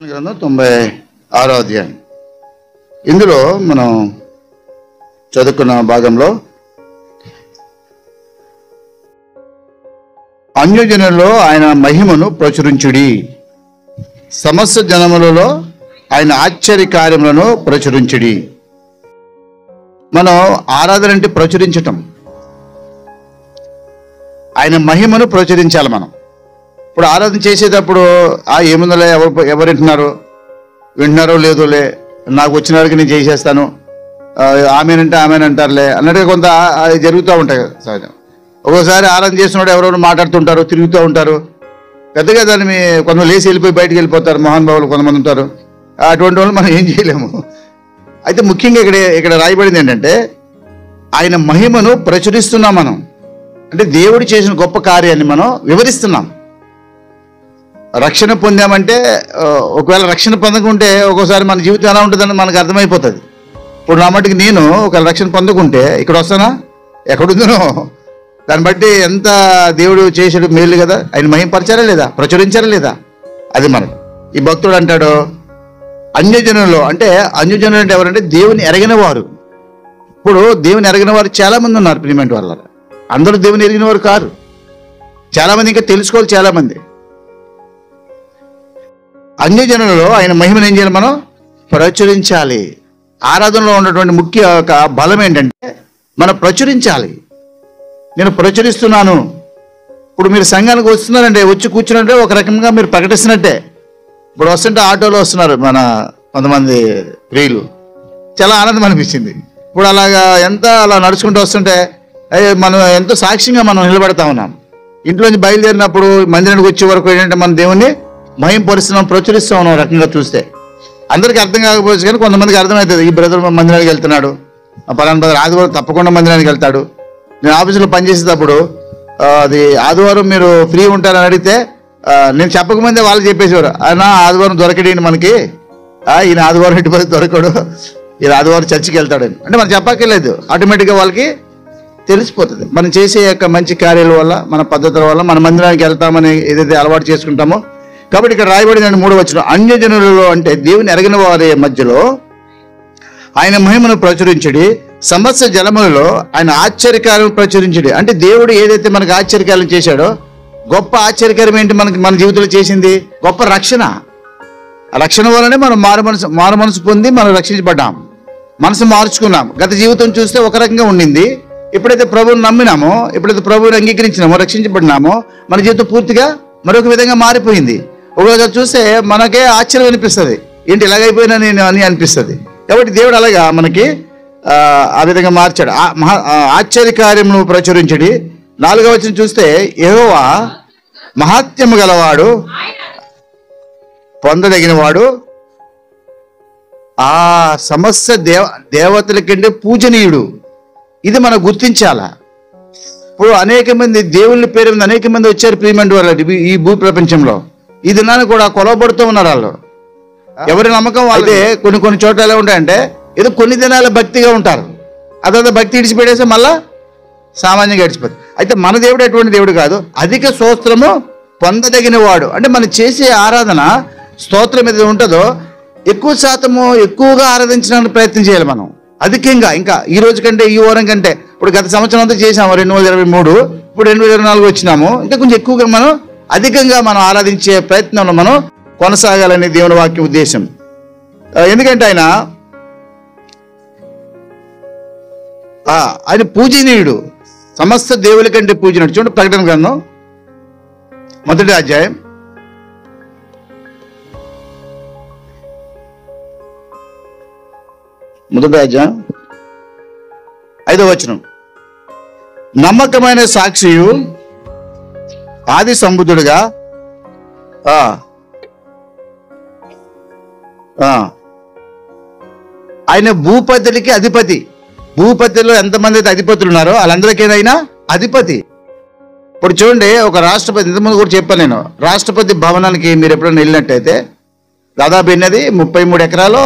గ్రంథం 96వ అధ్యాయం. ఇందులో మనం చదువుకున్న భాగంలో అన్యజనులలో ఆయన మహిమను ప్రచురించుడి, సమస్త జనములలో ఆయన ఆశ్చర్య కార్యములను ప్రచురించుడి. మనం ఆరాధన అంటే ప్రచురించటం, ఆయన మహిమను ప్రచురించాలి. మనం ఇప్పుడు ఆరాధన చేసేటప్పుడు ఏముందలే, ఎవరు వింటున్నారో లేదోలే, నాకు వచ్చిన వరకు నేను చేసేస్తాను, ఆమెనంటే ఆమెనంటారులే అన్నట్టుగా కొంత జరుగుతూ ఉంటాయి కదా సహజం. ఒక్కోసారి ఆరాధన చేస్తున్నప్పుడు ఎవరెవరు మాట్లాడుతుంటారు, తిరుగుతూ ఉంటారు. పెద్దగా దాన్ని కొంతమంది లేచి వెళ్ళిపోయి బయటకు వెళ్ళిపోతారు, మహానుభావులు కొంతమంది ఉంటారు. అటువంటి వాళ్ళు మనం ఏం చేయలేము. అయితే ముఖ్యంగా ఇక్కడ రాయబడింది ఏంటంటే ఆయన మహిమను ప్రచురిస్తున్నాం. మనం అంటే దేవుడు చేసిన గొప్ప కార్యాన్ని మనం వివరిస్తున్నాం. రక్షణ పొందామంటే, ఒకవేళ రక్షణ పొందకుంటే ఒక్కోసారి మన జీవితం ఎలా ఉంటుందని మనకు అర్థమైపోతుంది. ఇప్పుడు నా మటుకు నేను ఒకవేళ రక్షణ పొందకుంటే ఇక్కడ వస్తానా, ఎక్కడుందనో, దాన్ని బట్టి ఎంత దేవుడు చేసాడు మేలు కదా. ఆయన మహిమపరచారా లేదా, ప్రచురించారా లేదా, అది మనకు. ఈ భక్తుడు అంటాడు అన్యజనులలో, అంటే అన్యజనులు అంటే ఎవరంటే దేవుని ఎరగిన వారు. ఇప్పుడు దేవుని ఎరగిన వారు చాలామంది ఉన్నారు ప్రియమైన వాళ్ళ. అందరూ దేవుని ఎరిగిన వారు కారు, చాలామంది ఇంకా తెలుసుకోవాలి. చాలామంది అన్యజనులలో ఆయన మహిమను ఏం చేయాలి, మనం ప్రచురించాలి. ఆరాధనలో ఉన్నటువంటి ముఖ్య బలం ఏంటంటే మనం ప్రచురించాలి. నేను ప్రచురిస్తున్నాను. ఇప్పుడు మీరు సంఘానికి వస్తున్నారంటే, వచ్చి కూర్చున్నట్టే ఒక రకంగా మీరు ప్రకటిస్తున్నట్టే. ఇప్పుడు వస్తుంటే ఆటోలో వస్తున్నారు మన కొంతమంది ప్రియులు, చాలా ఆనందం అనిపించింది. ఇప్పుడు అలా నడుచుకుంటూ వస్తుంటే మనం ఎంతో సాక్ష్యంగా మనం నిలబడతా ఉన్నాం. ఇంట్లోంచి బయలుదేరినప్పుడు మందిరానికి వచ్చే వరకు ఏంటంటే మన దేవుణ్ణి మహిమపరుస్తున్నాం, ప్రచురిస్తూ ఉన్నాం. రకంగా చూస్తే అందరికీ అర్థం కాకపోవచ్చు, కానీ కొంతమందికి అర్థమవుతుంది. ఈ బ్రదర్ మందిరానికి వెళ్తున్నాడు, పలానా బ్రదర్ ఆదివారం తప్పకుండా మందిరానికి వెళ్తాడు. నేను ఆఫీసులో పనిచేసేటప్పుడు అది ఆదివారం మీరు ఫ్రీ ఉంటారని అడిగితే నేను చెప్పకముందే వాళ్ళు చెప్పేసేవారు, ఆయన ఆదివారం దొరకడండి మనకి, ఈయన ఆదివారం ఇటు దొరకడు, ఈయన ఆదివారం చర్చికి వెళ్తాడని. అంటే మనం చెప్పక్కర్లేదు, ఆటోమేటిక్గా వాళ్ళకి తెలిసిపోతుంది. మనం చేసే యొక్క మంచి కార్యాల వల్ల, మన పద్ధతుల వల్ల మన మందిరానికి వెళ్తామని ఏదైతే అలవాటు చేసుకుంటామో. కాబట్టి ఇక్కడ రాయబడిందని 3వ వచనం, అన్యజనులలో అంటే దేవుని ఎరగిన వారి మధ్యలో ఆయన మహిమను ప్రచురించడి, సమస్త జనములలో ఆయన ఆశ్చర్యకార్యం ప్రచురించడి. అంటే దేవుడు ఏదైతే మనకు ఆశ్చర్యకార్యం చేశాడో, గొప్ప ఆశ్చర్యకార్యం ఏంటి మన జీవితంలో చేసింది, గొప్ప రక్షణ. ఆ రక్షణ వల్లనే మనం మారు మనసు పొంది మనం రక్షించబడ్డాం, మనసు మార్చుకున్నాం. గత జీవితం చూస్తే ఒక రకంగా ఉండింది, ఎప్పుడైతే ప్రభువుని నమ్మినామో, ఎప్పుడైతే ప్రభువుని అంగీకరించినామో, రక్షించబడినామో, మన జీవితం పూర్తిగా మరొక విధంగా మారిపోయింది. ఒకవేళ చూస్తే మనకే ఆశ్చర్యం అనిపిస్తుంది, ఏంటి ఇలాగైపోయినా నేను అని అనిపిస్తుంది. కాబట్టి దేవుడు అలాగా మనకి ఆ విధంగా మార్చాడు. ఆశ్చర్యకార్యమును ప్రచురించడి. 4వ వచనం చూస్తే యెహోవా మహాత్మ్యము గలవాడు, పొందదగినవాడు, ఆ సమస్త దేవతల కంటే పూజనీయుడు. ఇది మనం గుర్తించాలా. ఇప్పుడు అనేక మంది దేవుళ్ళ పేరు మీద అనేక మంది వచ్చారు ప్రియమైన వాళ్ళు ఈ భూ ప్రపంచంలో. ఈ దినాన్ని కూడా కొలవబడుతూ ఉన్నారు వాళ్ళు. ఎవరి నమ్మకం వాళ్ళే. కొన్ని చోట్ల ఎలా ఉంటాయంటే ఏదో కొన్ని దినాల భక్తిగా ఉంటారు, అదంతా భక్తి ఇడిచిపెట్టేస్తే మళ్ళా సామాన్యంగా గడిచిపోతుంది. అయితే మన దేవుడు ఎటువంటి దేవుడు కాదు, అధిక స్తోత్రము పొందదగిన వాడు. అంటే మనం చేసే ఆరాధన స్తోత్రం ఏదైతే ఉంటుందో ఎక్కువ శాతము ఎక్కువగా ఆరాధించడానికి ప్రయత్నం చేయాలి మనం, అధికంగా. ఇంకా ఈ రోజు కంటే, ఈ వారం కంటే, ఇప్పుడు గత సంవత్సరం అంతా చేసాము 2023, ఇప్పుడు 2024 వచ్చినాము. ఇంకా కొంచెం ఎక్కువగా మనం అధికంగా మనం ఆరాధించే ప్రయత్నంలో మనం కొనసాగాలని దేవుని వాక్య ఉద్దేశం. ఎందుకంటే ఆయన పూజనీయుడు, సమస్త దేవుల కంటే పూజనీయుడు. చూడండి ప్రకటన గ్రంథం 1వ అధ్యాయం 5వ వచనం, నమ్మకమైన సాక్షియు ఆది సంబుద్ధుడుగా ఆయన భూపతులకి అధిపతి. భూపతిలో ఎంతమంది అయితే అధిపతులు ఉన్నారో వాళ్ళందరికైనా అధిపతి. ఇప్పుడు చూడండి, ఒక రాష్ట్రపతి, ఇంతకుముందు కూడా చెప్పాను నేను, రాష్ట్రపతి భవనానికి మీరు ఎప్పుడైనా వెళ్ళినట్టయితే దాదాపు ఎన్నది 33 ఎకరాలు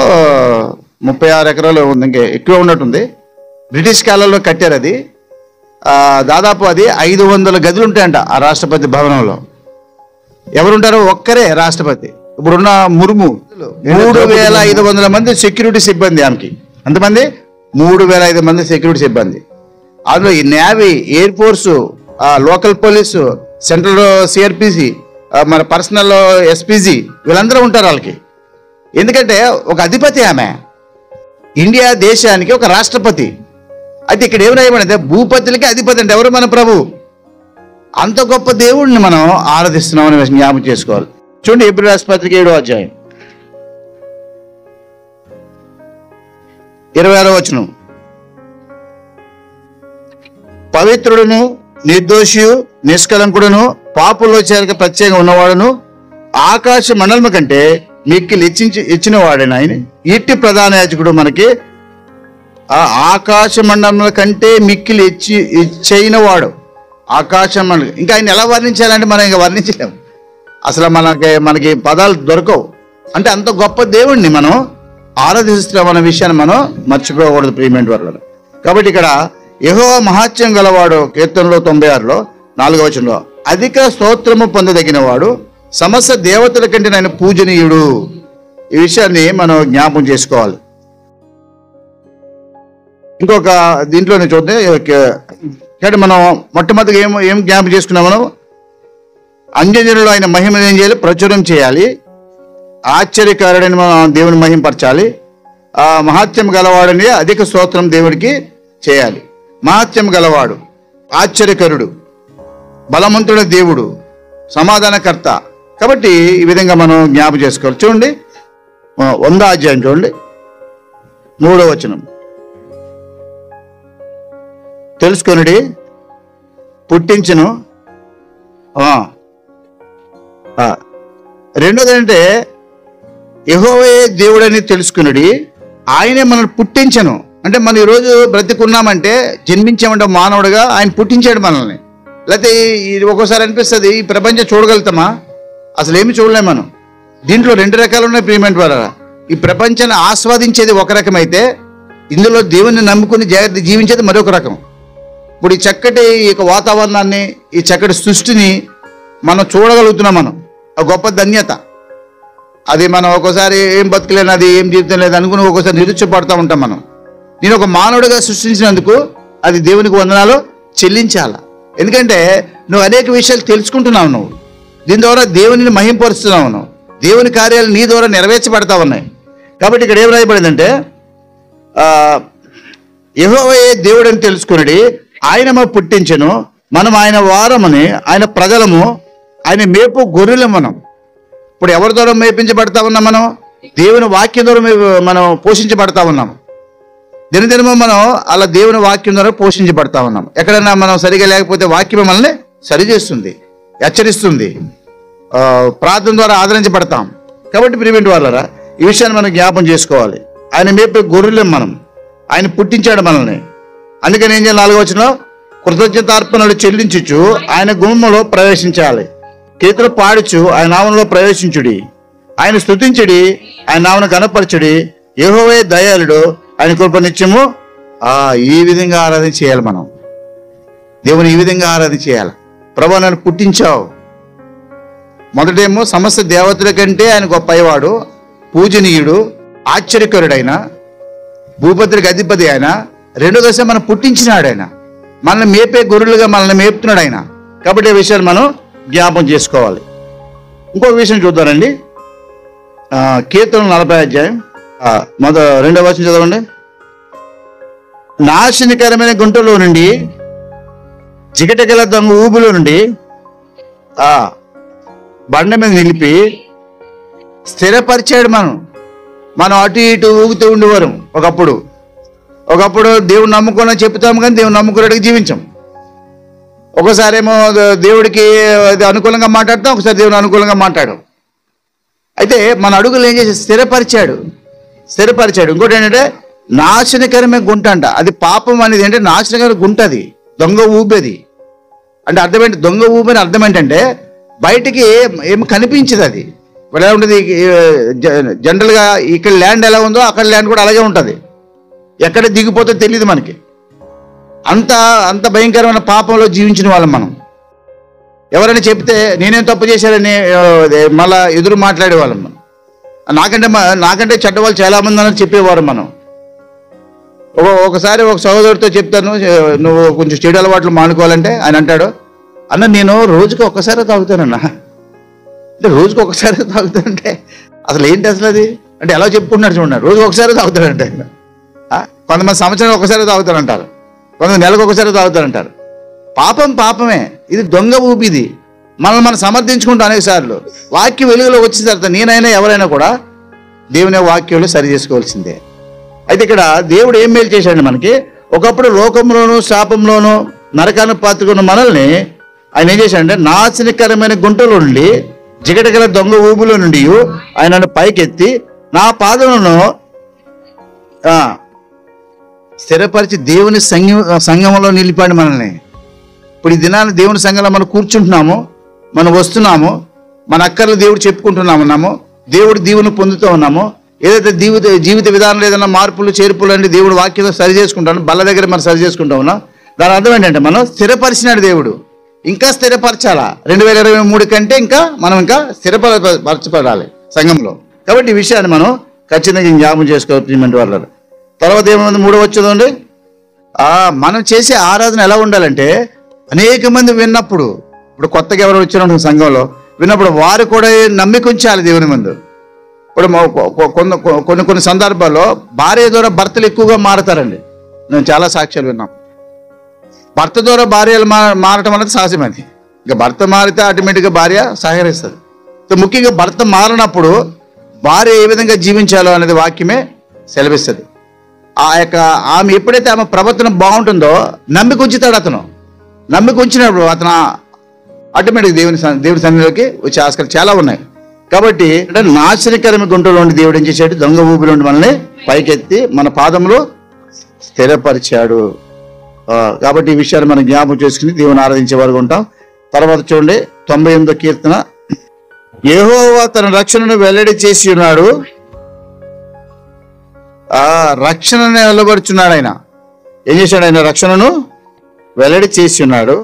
36 ఎకరాలు ఉంది, ఇంకా ఎక్కువ ఉన్నట్టుంది. బ్రిటిష్ కాలంలో కట్టారు అది. దాదాపు అది 500 గదులు ఉంటాయంట ఆ రాష్ట్రపతి భవనంలో. ఎవరుంటారో ఒక్కరే రాష్ట్రపతి. ఇప్పుడున్న ముర్ము 3,500 మంది సెక్యూరిటీ సిబ్బంది ఆమెకి. ఎంతమంది? 3,500 మంది సెక్యూరిటీ సిబ్బంది. అందులో ఈ navy, air force, local police, central CrPC, మన పర్సనల్ ఎస్పీజీ, వీళ్ళందరూ ఉంటారు వాళ్ళకి. ఎందుకంటే ఒక అధిపతి ఆమె, ఇండియా దేశానికి ఒక రాష్ట్రపతి. అయితే ఇక్కడ ఏం రాయబడింది? భూపతులకి అధిపతి అంటే ఎవరు? మన ప్రభు. అంత గొప్ప దేవుడిని మనం ఆరాధిస్తున్నామని జ్ఞాపకం చేసుకోవాలి. చూడండి, హెబ్రీ రాసిన పత్రిక 7వ అధ్యాయం 26వ వచనం. పవిత్రుడును, నిర్దోషియు, నిష్కలంకుడును, పాపుల్లో చేరక ప్రత్యేకంగా ఉన్నవాడును, ఆకాశ మండలం కంటే మిక్కిలి ఇచ్చిన వాడేనా ఆయన. ఇట్టి ప్రధాన యాజకుడు మనకి ఆ ఆకాశ మండలం కంటే మిక్కిలి ఇచ్చైన వాడు. ఆకాశ మండలం ఇంకా ఆయన ఎలా వర్ణించాలంటే మనం ఇంకా వర్ణించలేము. అసలు మనకి పదాలు దొరకవు. అంటే అంత గొప్ప దేవుణ్ణి మనం ఆరాధిస్తున్నాం అన్న విషయాన్ని మనం మర్చిపోకూడదు ప్రియమైన వారు. కాబట్టి ఇక్కడ యెహోవా మహాత్యం గలవాడు, కీర్తనలో 96లో 4వ వచనంలో, అధిక స్తోత్రము పొందదగిన వాడు, సమస్త దేవతల కంటే ఆయన పూజనీయుడు. ఈ విషయాన్ని మనం జ్ఞాపకం చేసుకోవాలి. ఇంకొక దీంట్లోనే చూద్దాం. కాబట్టి మనం మొట్టమొదటిగా ఏం జ్ఞాపకం చేసుకున్నాం? మనం అన్యజనులు ఆయన మహిమను ఏం చేయాలి? ప్రచురం చేయాలి. ఆశ్చర్యకారుడని మనం దేవుని మహిమపరచాలి. ఆ మహాత్యం గలవాడని అధిక స్తోత్రం దేవుడికి చేయాలి. మహాత్యం గలవాడు, ఆశ్చర్యకరుడు, బలవంతుడ దేవుడు, సమాధానకర్త. కాబట్టి ఈ విధంగా మనం జ్ఞాపకం చేసుకోవాలి. చూడండి 100వ అధ్యాయం చూడండి 3వ వచనం. తెలుసుకొనుడి, పుట్టించును. రెండోది అంటే యెహోవాయే దేవుడని తెలుసుకునుడి, ఆయనే మనల్ని పుట్టించను. అంటే మనం ఈరోజు బ్రతికున్నామంటే, జన్మించామంటే మానవుడిగా ఆయన పుట్టించాడు మనల్ని. లేకపోతే ఒక్కోసారి అనిపిస్తుంది ఈ ప్రపంచం చూడగలుగుతామా? అసలు ఏమి చూడలేము మనం. దీంట్లో 2 రకాలు ఉన్నాయి ప్రియమైన ద్వారా. ఈ ప్రపంచాన్ని ఆస్వాదించేది ఒక రకమైతే, ఇందులో దేవుని నమ్ముకుని జాగ్రత్త జీవించేది మరొక రకం. ఇప్పుడు ఈ చక్కటి వాతావరణాన్ని, ఈ చక్కటి సృష్టిని మనం చూడగలుగుతున్నాం. మనం ఆ గొప్ప ధన్యత. అది మనం ఒక్కోసారి ఏం బతకలేను, అది ఏం జీవితం లేదు అనుకుని ఒక్కోసారి నిరుత్సాహపడతా ఉంటాం మనం. నేను ఒక మానవుడిగా సృష్టించినందుకు అది దేవునికి వందనాలు చెల్లించాల. ఎందుకంటే నువ్వు అనేక విషయాలు తెలుసుకుంటున్నావు. నువ్వు దీని ద్వారా దేవునిని మహింపరుస్తున్నావు. నువ్వు దేవుని కార్యాలు నీ ద్వారా నెరవేర్చబడతా ఉన్నాయి. కాబట్టి ఇక్కడ ఏం రాయబడిందంటే, యెహోవాయే దేవుడని తెలుసుకుని ఆయన మనం పుట్టించను, మనం ఆయన వారమని, ఆయన ప్రజలము, ఆయన మేపు గొర్రెలు. మనం ఇప్పుడు ఎవరి ద్వారా మేపించబడతా ఉన్నాం? మనం దేవుని వాక్యం ద్వారా మనం పోషించబడతా ఉన్నాం. దినదినము మనం అలా దేవుని వాక్యం ద్వారా పోషించబడతా ఉన్నాం. ఎక్కడైనా మనం సరిగా లేకపోతే వాక్యం మనల్ని సరిచేస్తుంది, హెచ్చరిస్తుంది. ప్రార్థన ద్వారా ఆదరించబడతాం. కాబట్టి ప్రియమైన వాళ్ళరా, ఈ విషయాన్ని మనం జ్ఞాపం చేసుకోవాలి. ఆయన మేపే గొర్రెలు మనం, ఆయన పుట్టించాడు మనల్ని. అందుకని ఏం చేయాలి? 4వ వచనంలో, కృతజ్ఞతార్పణలు చెల్లించుచు ఆయన గుమ్మలో ప్రవేశించాలి. కీర్తన పాడుచు ఆయన నామంలో ప్రవేశించుడి, ఆయన స్తుతించుడి, ఆయన నామను కనపరచుడి. యెహోవా దయాళుడు, ఆయన కృప నిత్యము. ఈ విధంగా ఆరాధన చేయాలి మనం. దేవుని ఈ విధంగా ఆరాధన చేయాలి. ప్రభువా నన్ను పుట్టించావు. మొదటేమో సమస్త దేవతల కంటే ఆయన గొప్పవాడు, పూజనీయుడు, ఆశ్చర్యకరుడైన, భూపతులకు అధిపతి ఆయన. రెండో దశ మనం పుట్టించినాడు ఆయన, మనల్ని మేపే గొర్రెలుగా మనల్ని మేపుతున్నాడు ఆయన. కాబట్టి ఈ విషయాన్ని మనం జ్ఞాపం చేసుకోవాలి. ఇంకొక విషయం చూద్దామండి. కీర్తన 40వ అధ్యాయం 2వ వచనం చదవండి. నాశనకరమైన గుంటలో నుండి, జిగటగల దొంగ ఊబిలో నుండి బండ మీద నిలిపి స్థిరపరిచాడు. మనం అటు ఇటు ఊగుతూ ఉండేవారు. ఒకప్పుడు దేవుని నమ్ముకున్నా చెప్తాము, కానీ దేవుని నమ్ముకున్నట్టుగా జీవించాం. ఒకసారి ఏమో దేవుడికి అనుకూలంగా మాట్లాడతాం, ఒకసారి దేవుని అనుకూలంగా మాట్లాడాం. అయితే మన అడుగులు ఏం చేసి స్థిరపరిచాడు. ఇంకోటి ఏంటంటే నాశనకరమైన గుంట అంట. అది పాపం అనేది ఏంటంటే నాశనకరమైన గుంట, అది దొంగ ఊపేది. అంటే అర్థం ఏంటి? దొంగ ఊపని అర్థం ఏంటంటే బయటికి ఏమి కనిపించదు. అది ఎలా ఉంటుంది? జనరల్గా ఇక్కడ ల్యాండ్ ఎలా ఉందో అక్కడ ల్యాండ్ కూడా అలాగే ఉంటుంది. ఎక్కడ దిగిపోతే తెలియదు మనకి. అంత భయంకరమైన పాపంలో జీవించిన వాళ్ళం మనం. ఎవరైనా చెప్తే నేనేం తప్పు చేశారని మళ్ళా ఎదురు మాట్లాడేవాళ్ళం మనం. నాకంటే చెడ్డవాళ్ళు చాలా మంది అని చెప్పేవారు మనం. ఒకసారి ఒక సహోదరుడితో చెప్తాను, నువ్వు కొంచెం చెడు అలవాట్లు మానుకోవాలంటే ఆయన అంటాడు, అన్న నేను రోజుకి ఒక్కసారి తాగుతానన్నా. అంటే రోజుకి ఒకసారి తాగుతానంటే అసలు ఏంటి అసలు అది అంటే ఎలా చెప్పుకుంటున్నాడు చూడండి. రోజుకి ఒకసారి తాగుతాడంటే ఆయన. కొంతమంది సంవత్సరం ఒకసారి తాగుతారంటారు, కొంతమంది నెలకు ఒకసారి తాగుతారంటారు. పాపమే, ఇది దొంగ ఊపిది. మనల్ని మనం సమర్థించుకుంటాం అనేక సార్లు. వాక్యం వెలుగులో వచ్చిన తర్వాత నేనైనా ఎవరైనా కూడా దేవుని వాక్యంలో సరి చేసుకోవాల్సిందే. అయితే ఇక్కడ దేవుడు ఏం మేలు చేశాడు మనకి, ఒకప్పుడు లోకంలోనూ శాపంలోనూ నరకాను పాత్రకున్న మనల్ని ఆయన ఏం చేశాడంటే నాశనకరమైన గుంటలో నుండి జిగటగల దొంగ ఊబులో నుండి ఆయన పైకెత్తి నా పాదములను స్థిరపరిచి దేవుని సంఘంలో నిలిపాడు మనల్ని. ఇప్పుడు ఈ దినాన్ని దేవుని సంఘంలో మనం కూర్చుంటున్నాము, మనం వస్తున్నాము, మన అక్కర్లు దేవుడు చెప్పుకుంటున్నాము, దేవుడు దీవుని పొందుతూ ఉన్నాము. ఏదైతే జీవిత విధానంలో ఏదైనా మార్పులు చేర్పులు అంటే దేవుడు వాక్యంలో సరి చేసుకుంటాను, బల్ల దగ్గర మనం సరి చేసుకుంటా ఉన్నాం. దాని అర్థం ఏంటంటే మనం స్థిరపరిచినాడు దేవుడు, ఇంకా స్థిరపరచాలా. 2023 కంటే మనం ఇంకా స్థిరపరచబడాలి సంఘంలో. కాబట్టి ఈ విషయాన్ని మనం ఖచ్చితంగా జ్ఞాపకం చేసుకోవాలి వాళ్ళ. తర్వాత ఏమైంది 3వ వచ్చేదండి, మనం చేసే ఆరాధన ఎలా ఉండాలంటే అనేక మంది విన్నప్పుడు, ఇప్పుడు కొత్తగా ఎవరు వచ్చిన సంఘంలో విన్నప్పుడు వారు కూడా నమ్మిక ఉంచాలి దేవుని ముందు. ఇప్పుడు కొన్ని సందర్భాల్లో భార్య ద్వారా భర్తలు ఎక్కువగా మారతారండి. నేను చాలా సాక్ష్యాలు విన్నాం. భర్త ద్వారా భార్యలు మారటం అనేది సహజమైంది. ఇక భర్త మారితే ఆటోమేటిక్గా భార్య సహకరిస్తుంది. ముఖ్యంగా భర్త మారినప్పుడు భార్య ఏ విధంగా జీవించాలో అనేది వాక్యమే సెలవిస్తుంది. ఆమె ఎప్పుడైతే ఆమె ప్రవర్తన బాగుంటుందో నమ్మిక ఉంచుతాడు అతను. నమ్మిక ఉంచినప్పుడు అతను ఆటోమేటిక్ దేవుని సన్నిధిలోకి వచ్చే ఆస్కారం చాలా ఉన్నాయి. కాబట్టి అంటే నాశనకరమైన గుంటలో ఉండి దేవుడు ఏం చేశాడు, దొంగ ఊపిలో ఉండి మనల్ని పైకెత్తి మన పాదములు స్థిరపరిచాడు. కాబట్టి ఈ విషయాన్ని మనం జ్ఞాపకం చేసుకుని దేవుని ఆరాధించే వారుగా ఉంటాం. తర్వాత చూడండి 98వ కీర్తన, యెహోవా తన రక్షణను వెల్లడి చేసి ఉన్నాడు, రక్షణను వెల్లబడుచున్నాడు. ఆయన ఏం చేశాడు, ఆయన రక్షణను వెల్లడి చేసి ఉన్నాడు.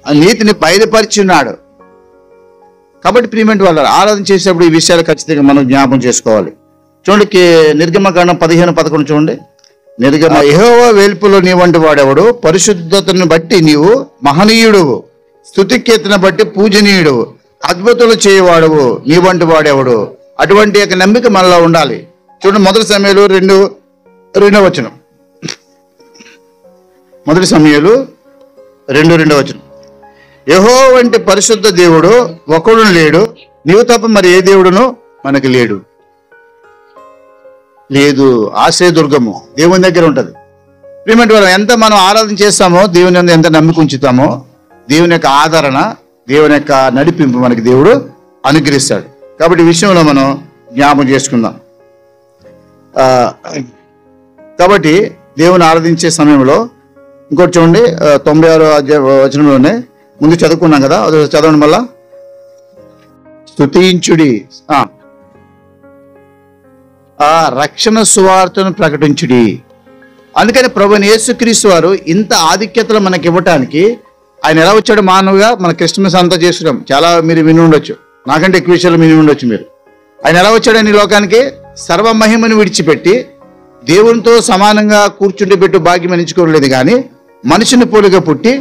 నీతిని బయలుపరిచి ఉన్నాడు. కాబట్టి ప్రియమైన వాళ్ళు ఆరాధన చేసేటప్పుడు ఈ విషయాలు ఖచ్చితంగా మనం జ్ఞాపకం చేసుకోవాలి. చూడండి నిర్గమకాండం 15-11 చూడండి. యెహోవా వేల్పులో నీ వంటి వాడెవడు, పరిశుద్ధతను బట్టి నీవు మహనీయుడువు, స్తుతి కీర్తన బట్టి పూజనీయుడువు, అద్భుతాలు చేయవాడువు, నీ వంటి వాడెవడు. అటువంటి యొక్క నమ్మిక మనలో ఉండాలి. చూడండి 1 సమూయేలు 2వ వచనం. 1 సమూయేలు 2:2 వచనం. యెహోవా వంటి పరిశుద్ధ దేవుడు ఒకడును లేడు, నీవు తప్ప మరి ఏ దేవుడును మనకి లేడు. ఆశ్రయదుర్గము దేవుని దగ్గర ఉంటుంది. ప్రియమైన వారు ఎంత మనం ఆరాధన చేస్తామో, దేవుని ఎంత నమ్మిక ఉంచుతామో, దేవుని యొక్క ఆదరణ, దేవుని యొక్క నడిపింపు మనకి దేవుడు అనుగ్రహిస్తాడు. కాబట్టి ఈ విషయంలో మనం జ్ఞాపకం చేసుకుందాం. కాబట్టి దేవుని ఆరాధించే సమయంలో ఇంకోటి చూడండి 96వ వచనంలోనే ముందు చదువుకున్నాం కదా, అది చదవండి మళ్ళా. స్తుతించుడి, రక్షణ సువార్తను ప్రకటించుడి. అందుకని ప్రభువైన యేసుక్రీస్తు వారు ఇంత ఆధిక్యతలు మనకి ఇవ్వటానికి ఆయన ఎలా వచ్చాడు మానవుగా. మన క్రిస్మస్ అంతా చేస్తున్నాం, చాలా మీరు విని ఉండొచ్చు, నాకంటే ఎక్కువ విషయాలు విని ఉండొచ్చు మీరు. ఆయన ఎలా వచ్చాడని ఈ లోకానికి సర్వ మహిమను విడిచిపెట్టి దేవునితో సమానంగా కూర్చుండి పెట్టు భాగ్యం ఎంచుకోలేదు, కానీ మనిషిని పోలిగా పుట్టి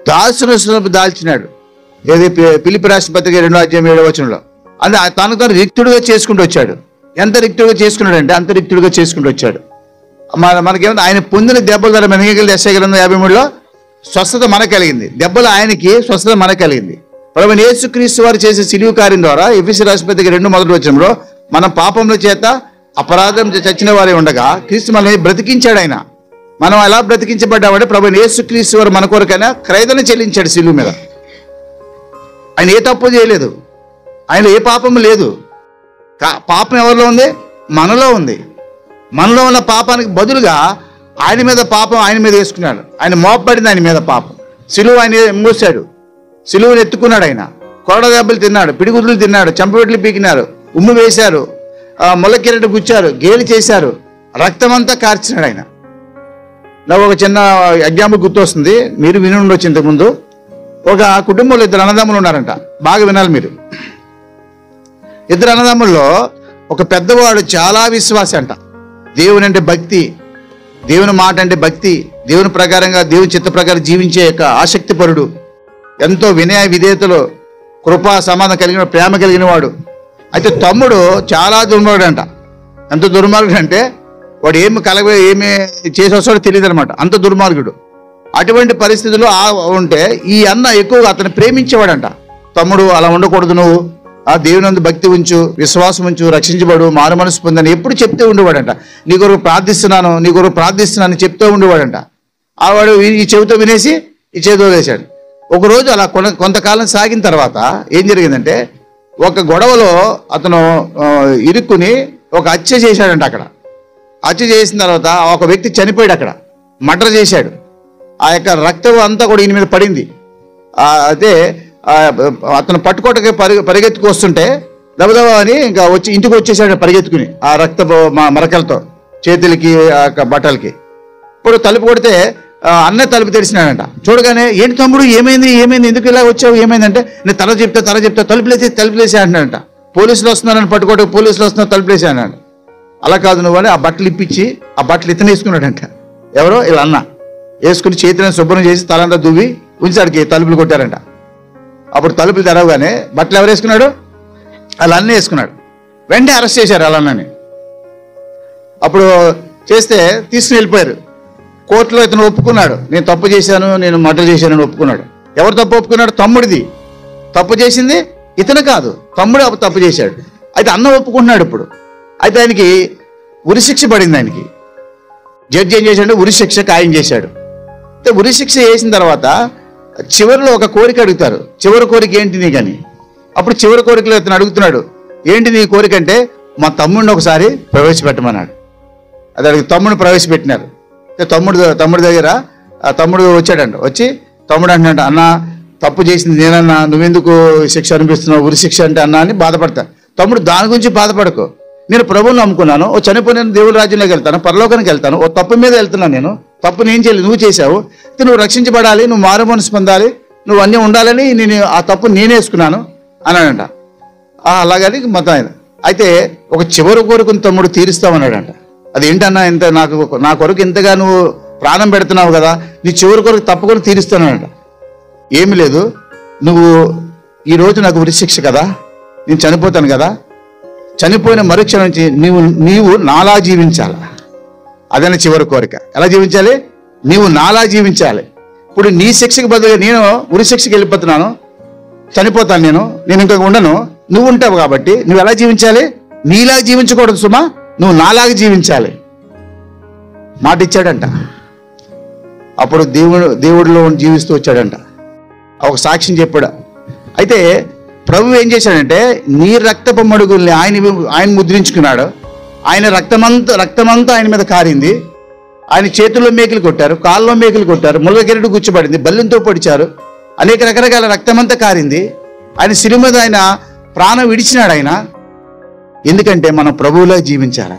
దాసును దాల్చినాడు. ఏది ఫిలిప్పీ రాసిన పత్రిక 2:7 వచనంలో. అంటే తనకు తాను రిక్తుడుగా చేసుకుంటూ వచ్చాడు. ఎంత రిక్తుడుగా చేసుకున్నాడు అంటే అంత రిక్తుడుగా చేసుకుంటూ వచ్చాడు. మనకేమో ఆయన పొందిన దెబ్బల ద్వారా మెనగలిగిన యెషయా గ్రంథం 53లో స్వస్థత మనకు కలిగింది, దెబ్బలు ఆయనకి, స్వస్థత మనకు కలిగింది. ప్రభువైన యేసుక్రీస్తు వారు చేసే సిలువ కార్యం ద్వారా ఎఫెసీ రాసిన పత్రిక 2:1 మనం పాపముల చేత అపరాధం చచ్చిన వారే ఉండగా క్రీస్తు మనల్ని బ్రతికించాడు. ఆయన మనం ఎలా బ్రతికించబడ్డామంటే ప్రభువైన యేసుక్రీస్తు వారు మన కొరకైనా క్రయదన చెల్లించాడు సిలువ మీద. ఆయన ఏ తప్పు చేయలేదు, ఆయనలో ఏ పాపము లేదు. పాపం ఎవరిలో ఉంది? మనలో ఉంది. మనలో ఉన్న పాపానికి బదులుగా ఆయన మీద పాపం ఆయన మీద వేసుకున్నాడు. ఆయన మోపబడింది ఆయన మీద పాపం. సిలువ ఆయన మూసాడు, సిలువను ఎత్తుకున్నాడు. ఆయన కొరడ దెబ్బలు తిన్నాడు, పిడిగుడ్లు తిన్నాడు, చెంపపెట్లు పీకినారు, ఉమ్ము వేశారు, ముళ్ళకిరట గుచ్చారు, గేలి చేశారు, రక్తమంతా కార్చినాడు ఆయన. నాకు ఒక చిన్న ఎగ్జాంపుల్ గుర్తొస్తుంది, మీరు విని ఉండొచ్చు. ఇంతకుముందు ఒక కుటుంబంలో 2 అన్నదమ్ములు ఉన్నారంట. బాగా వినాలి మీరు. ఇద్దరు అన్నదమ్ముల్లో ఒక పెద్దవాడు చాలా విశ్వాసి అంట. దేవుని అంటే భక్తి, దేవుని మాట అంటే భక్తి, దేవుని ప్రకారంగా దేవుని చిత్త ప్రకారం జీవించే యొక్క ఆసక్తిపరుడు, ఎంతో వినయ విధేయతలో కృపా సమాధానం కలిగిన ప్రేమ కలిగిన వాడు. అయితే తమ్ముడు చాలా దుర్మార్గుడు అంట. ఎంత దుర్మార్గుడు అంటే వాడు ఏమి ఏమి చేసి వస్తాడో తెలియదు అనమాట, అంత దుర్మార్గుడు. అటువంటి పరిస్థితుల్లో ఉంటే ఈ అన్న ఎక్కువగా అతను ప్రేమించేవాడంట. తమ్ముడు అలా ఉండకూడదు, నువ్వు ఆ దేవునందు భక్తి ఉంచు, విశ్వాసం ఉంచు, రక్షించబడు, మారు మనసు పొందని ఎప్పుడు చెప్తూ ఉండేవాడంట. నీ కొరకు ప్రార్థిస్తున్నాను చెప్తూ ఉండేవాడంట. ఆ వాడు ఈ చెవితో వినేసి ఈ చేతితో వేశాడు. ఒకరోజు అలా కొంతకాలం సాగిన తర్వాత ఏం జరిగిందంటే, ఒక గొడవలో అతను ఇరుక్కుని ఒక హత్య చేశాడంట. అక్కడ హత్య చేసిన తర్వాత ఒక వ్యక్తి చనిపోయాడు, అక్కడ మర్డర్ చేశాడు. ఆ యొక్క రక్తం అంతా కూడా ఈయన మీద పడింది. అయితే అతను పట్టుకోటకి పరిగెత్తుకు వస్తుంటే దబదబా అని ఇంకా వచ్చి ఇంటికి వచ్చేసాడు పరిగెత్తుకుని, ఆ రక్త మరకలతో చేతులకి బట్టలకి. ఇప్పుడు తలుపు కొడితే అన్న తలుపు తెరిచినాడంట. చూడగానే ఏంటి తమ్ముడు, ఏమైంది ఎందుకు ఇలా వచ్చావు, ఏమైందంటే నేను తల చెప్తా తలుపులేసే అంటున్నాడంట. పోలీసులు వస్తున్నారని పట్టుకోవడానికి పోలీసులు వస్తున్నారు, తలుపులేసే అన్నాడు. అలా కాదు నువ్వు అని ఆ బట్టలు ఇప్పించి ఆ బట్టలు ఇతను వేసుకున్నాడంట. ఎవరో ఇలా అన్న వేసుకుని చేతులను శుభ్రం చేసి తలంతా దువ్వి ఉంచాడికి తలుపులు కొట్టారంట. అప్పుడు తలుపులు తెరవగానే బట్టలు ఎవరు వేసుకున్నాడు, అలా అన్నీ వేసుకున్నాడు. వెంటనే అరెస్ట్ చేశారు అలా అన్నని. అప్పుడు చేస్తే తీసుకుని వెళ్ళిపోయారు. కోర్టులో ఇతను ఒప్పుకున్నాడు, నేను తప్పు చేశాను, నేను మర్డర్ చేశానని ఒప్పుకున్నాడు. ఎవరు తప్పు ఒప్పుకున్నాడు? తమ్ముడిది. తప్పు చేసింది ఇతను కాదు, తమ్ముడు తప్పు చేశాడు. అయితే అన్న ఒప్పుకుంటున్నాడు ఇప్పుడు. అయితే ఆయనకి ఉరిశిక్ష పడింది. ఆయనకి జడ్జి ఏం చేశాడు, ఉరిశిక్ష ఖాయం చేశాడు. అయితే ఉరిశిక్ష వేసిన తర్వాత చివరిలో ఒక కోరిక అడుగుతారు. చివరి కోరిక ఏంటి నీకని. అప్పుడు చివరి కోరికలో ఇతను అడుగుతున్నాడు, ఏంటి నీ కోరిక అంటే మా తమ్ముడిని ఒకసారి ప్రవేశపెట్టమన్నాడు. అది అడిగి తమ్ముడిని ప్రవేశపెట్టినారు. తమ్ముడి దగ్గర ఆ తమ్ముడు వచ్చాడంట. వచ్చి తమ్ముడు అంటున్నాడు, అన్న తప్పు చేసింది నేనన్నా, నువ్వెందుకు శిక్ష అనిపిస్తున్నావు, ఉరి శిక్ష అంటే అన్నా అని బాధపడతాను. తమ్ముడు దాని గురించి బాధపడకు, నేను ప్రభువుని నమ్ముకున్నాను, ఓ చనిపోయిన దేవుడి రాజ్యంలోకి వెళ్తాను, పరలోకానికి వెళ్తాను, ఓ తప్పు మీద వెళ్తున్నాను, నేను తప్పు నేను చేయలేదు, నువ్వు చేశావు, నువ్వు రక్షించబడాలి, నువ్వు మారు మనసు పొందాలి, నువ్వు అన్నీ ఉండాలని నేను ఆ తప్పు నేనేసుకున్నాను అన్నాడంట. అలాగని మొత్తం ఆయన. అయితే ఒక చివరి కోరికను తమ్ముడు తీరుస్తామన్నాడంట. అది ఏంటన్నా, ఇంత నా కొరకు ఇంతగా నువ్వు ప్రాణం పెడుతున్నావు కదా, నీ చివరి కొరకు తప్పకుండా తీరుస్తానంట. ఏమి లేదు, నువ్వు ఈరోజు నాకు ఉరిశిక్ష కదా, నేను చనిపోతాను కదా, చనిపోయిన మరుక్షణం నుంచి నీవు నాలా జీవించాలి. అదనే చివరి కోరిక. ఎలా జీవించాలి? నీవు నాలా జీవించాలి. ఇప్పుడు నీ శిక్షకు బదులుగా నేను ఉరిశిక్షకి వెళ్ళిపోతున్నాను, చనిపోతాను, నేను ఇంకా ఉండను, నువ్వు ఉంటావు కాబట్టి నువ్వు ఎలా జీవించాలి? నీలాగా జీవించకూడదు సుమా, నువ్వు నాలాగా జీవించాలి మాట ఇచ్చాడంట. అప్పుడు దేవుడిలో జీవిస్తూ వచ్చాడంట. ఒక సాక్ష్యం చెప్పాడు. అయితే ప్రభు ఏం చేశాడంటే, నీ రక్తపు మడుగుల్ని ఆయన ముద్రించుకున్నాడు. ఆయన రక్తమంతా ఆయన మీద కారింది. ఆయన చేతుల్లో మేకులు కొట్టారు, కాళ్ళలో మేకులు కొట్టారు, ముళ్ళ గెరడు గుచ్చబడింది, బల్లెంతో పొడిచారు, అనేక రకరకాల రక్తమంతా కారింది. ఆయన శిలువ మీద ఆయన ప్రాణం విడిచినాడు ఆయన. ఎందుకంటే మనం ప్రభువులో జీవించాలి.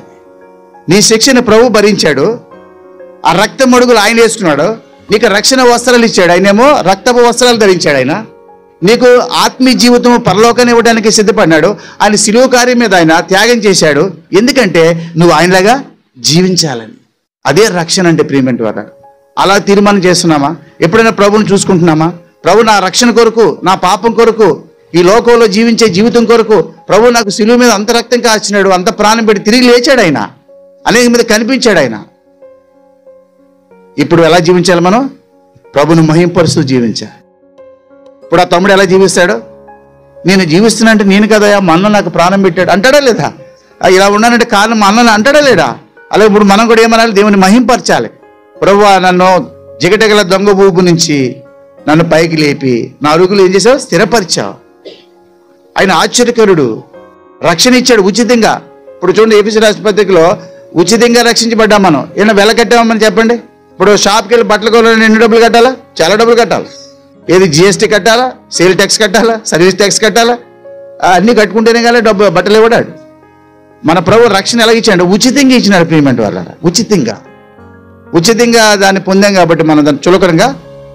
నీ శిక్షను ప్రభు భరించాడు, ఆ రక్త మడుగులు ఆయన వేసుకున్నాడు. నీకు రక్షణ వస్త్రాలు ఇచ్చాడు, ఆయనేమో రక్తపు వస్త్రాలు ధరించాడు. ఆయన నీకు ఆత్మీయ జీవితం పరలోకాన్ని ఇవ్వడానికి సిద్ధపడినాడు. ఆయన శిలువ కార్యం మీద ఆయన త్యాగం చేశాడు. ఎందుకంటే నువ్వు ఆయనలాగా జీవించాలని. అదే రక్షణ అంటే ప్రియమైన వారు. అలా తీర్మానం చేస్తున్నామా? ఎప్పుడైనా ప్రభుని చూసుకుంటున్నామా? ప్రభు నా రక్షణ కొరకు, నా పాపం కొరకు, ఈ లోకంలో జీవించే జీవితం కొరకు ప్రభు నాకు శిలువ మీద అంత రక్తం కాచినాడు, అంత ప్రాణం పెట్టి తిరిగి లేచాడు ఆయన, అనేక మీద కనిపించాడు ఆయన. ఇప్పుడు ఎలా జీవించాలి మనం? ప్రభును మహింపరుస్తూ జీవించాలి. ఇప్పుడు ఆ తమ్ముడు ఎలా జీవిస్తాడు? నేను జీవిస్తున్నా అంటే నేను కదా, మా అన్న నాకు ప్రాణం పెట్టాడు అంటాడా లేదా? ఇలా ఉన్నానంటే కారణం మా అన్న అంటాడా లేడా? అలాగే ఇప్పుడు మనం కూడా ఏమనాలి? దేవుని మహింపరచాలి. ప్రభువా, నన్ను జిగటగల దొంగ ఊపు నుంచి నన్ను పైకి లేపి నా అరుగులు ఏం చేసావు? స్థిరపరిచావు. ఆయన ఆశ్చర్యకరుడు, రక్షణ ఇచ్చాడు ఉచితంగా. ఇప్పుడు చూడండి, ఏపీసీ రాష్ట్ర పత్రికలో ఉచితంగా రక్షించబడ్డాం మనం. ఏమైనా వెల కట్టామని చెప్పండి. ఇప్పుడు షాప్కి వెళ్ళి బట్టలు కొనాలని ఎన్ని డబ్బులు కట్టాలా? చాలా డబ్బులు కట్టాలి. ఏది జిఎస్టీ కట్టాలా, సేల్ ట్యాక్స్ కట్టాలా, సర్వీస్ ట్యాక్స్ కట్టాలా, అన్నీ కట్టుకుంటేనే కానీ బట్టలు ఇవ్వడాడు. మన ప్రభు రక్షణ ఎలా ఇచ్చాడు? ఉచితంగా ఇచ్చినాడు. ప్రియమంటే వాళ్ళ ఉచితంగా దాన్ని పొందాం కాబట్టి మనం దాన్ని చులకరంగా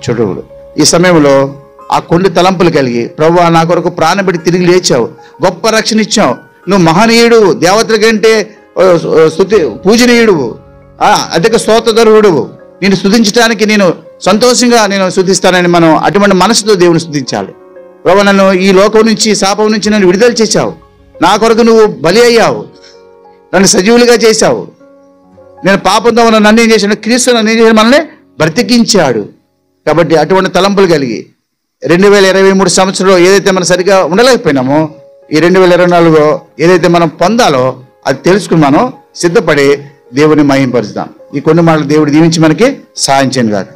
చూడకూడదు. ఈ సమయంలో ఆ కొన్ని తలంపులు కలిగి, ప్రభువా నా కొరకు ప్రాణం పెట్టి తిరిగి లేచావు, గొప్ప రక్షణ ఇచ్చావు, నువ్వు మహనీయుడు, దేవతల కంటే స్తుతి పూజనీయుడు, అధిక స్తోత్రధరుడు, నేను స్తుతించడానికి నేను సంతోషంగా నేను స్తుతిస్తానని మనం అటువంటి మనసుతో దేవుని స్తుతించాలి. ప్రభువా నన్ను ఈ లోకం నుంచి, శాపం నుంచి నన్ను విడుదల చేశావు, నా కొరకు నువ్వు బలి అయ్యావు, నన్ను సజీవులుగా చేశావు, నేను పాపంతో నన్ను ఏం చేశాను, క్రీస్తు నన్ను ఏం చేశాడు, మనల్ని బ్రతికించాడు. కాబట్టి అటువంటి తలంపులు కలిగి 2023 సంవత్సరంలో ఏదైతే మనం సరిగా ఉండలేకపోయినామో, ఈ 2024లో ఏదైతే మనం పొందాలో అది తెలుసుకుని మనం సిద్ధపడి దేవుని మహిమపరుస్తాం. ఈ కొన్ని మాటలు దేవుడు దీవించి మనకి సహాయం చేయను గాక.